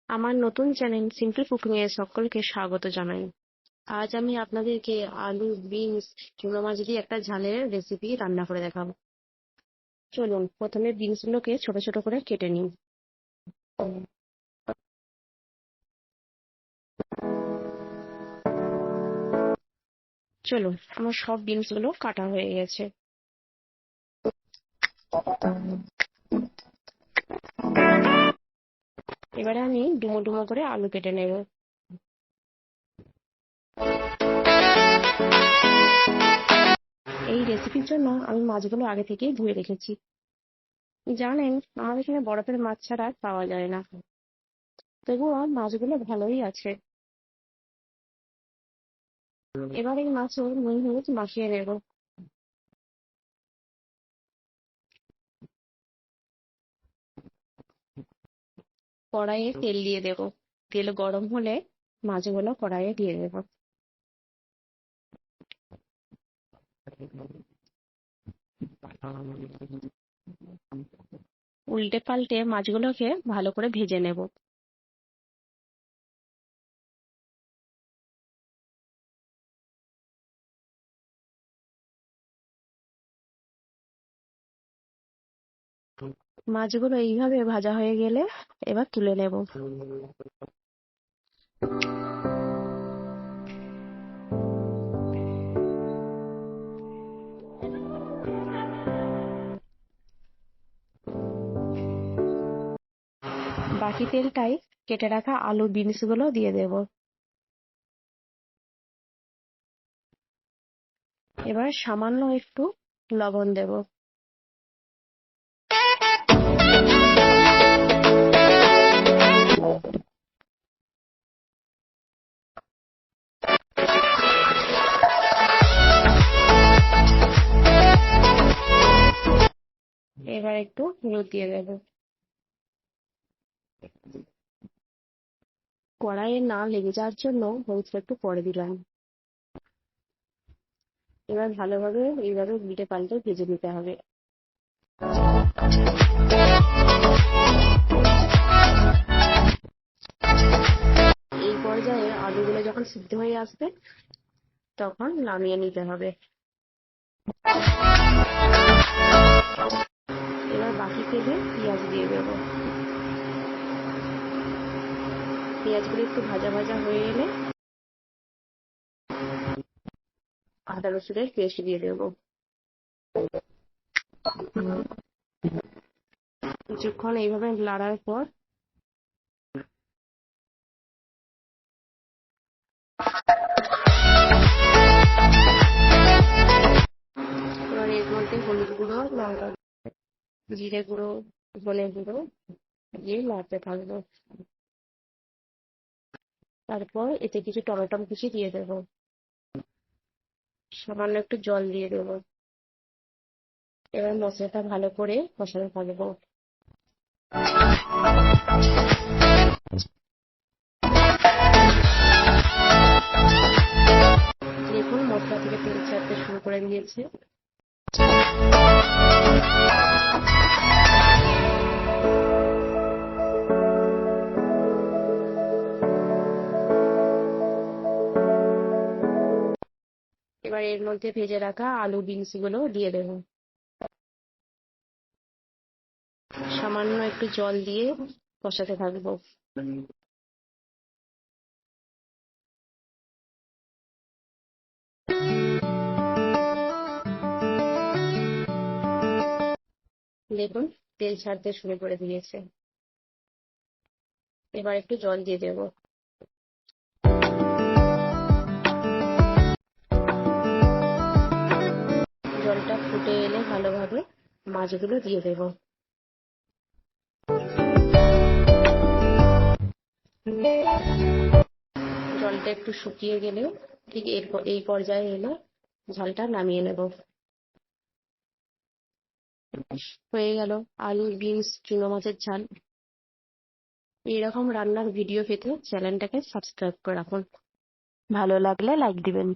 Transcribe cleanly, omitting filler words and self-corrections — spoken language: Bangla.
আমার নতুন চ্যানেল সিম্পল কুকিং এ সকলকে স্বাগত জানাই। আজ আমি আপনাদেরকে আলু, বিনস, চুনো মাছ দিয়ে একটা ঝালের রেসিপি রান্না করে দেখাবো। চলুন প্রথমে বিনস গুলোকে ছোট ছোট করে কেটে নিই। চলুন, আমার সব বিনস গুলো কাটা হয়ে গেছে। এবারে আমি ডুমো ডুমো করে আলু কেটে নেব। এই রেসিপির জন্য আমি মাছগুলো আগে থেকেই ধুয়ে রেখেছি। জানেন, আমাদের এখানে বরফের মাছ ছাড়া আর পাওয়া যায় না, তবুও মাছগুলো ভালোই আছে। এবার এই মাছে নুন হলুদ মাখিয়ে নেব। কড়াইয়ে তেল দিয়ে দেব। তেল গরম হলে মাছগুলো কড়াইয়ে দিয়ে দেব। উল্টে পাল্টে মাছগুলোকে ভালো করে ভেজে নেব। মাছগুলো এইভাবে ভাজা হয়ে গেলে এবার তুলে নেব। বাকি তেলটাই কেটে রাখা আলু বিনস গুলো দিয়ে দেব। এবার সামান্য একটু লবণ দেব। এবার একটু হলুদ দিয়ে দেব। কড়াইয়ে না লেগে যাওয়ার জন্য হলুদটা একটু পরে দিলাম। এবার ভালোভাবে এইভাবে উল্টে পাল্টে ভেজে নিতে হবে। এই পর্যায়ে আলুগুলো যখন সিদ্ধ হয়ে আসবে তখন নামিয়ে নিতে হবে। এবার বাকি তেলে পেঁয়াজ দিয়ে দেবো। পেঁয়াজগুলো একটু ভাজা ভাজা হয়ে এলে আদা রসুনের পেস্ট দিয়ে দেবো। কিছুক্ষণ এইভাবে নাড়ার পর এবার এর মধ্যে হলুদ গুঁড়ো, লঙ্কা, জিরে গুঁড়ো, ধনে গুঁড়ো দিয়ে নাড়তে থাকবো। তারপর এতে কিছু টমেটো কুচি দিয়ে দেবো। সামান্য একটু জল দিয়ে দেবো। এবার মশলাটা ভালো করে কষাতে থাকবো। দেখুন, মশলা থেকে তেল ছাড়তে শুরু করে দিয়েছে। এবার এর মধ্যে ভেজে রাখা আলু বিনস গুলো দিয়ে দেবো। সামান্য একটু জল দিয়ে কষাতে থাকবো। দেখুন, তেল ছাড়তে শুরু করে দিয়েছে। এবার একটু জল দিয়ে দেবো। জলটা ফুটে এলে ভালোভাবে মাছগুলো দিয়ে দেবো। জলটা একটু শুকিয়ে গেলে ঠিক এই পর্যায়ে এলে ঝালটা নামিয়ে নেব। হয়ে গেল আলু বিনস চুনো মাছের ঝাল। এইরকম রান্নার ভিডিও পেতে চ্যানেলটাকে সাবস্ক্রাইব করে রাখুন। ভালো লাগলে লাইক দিবেন।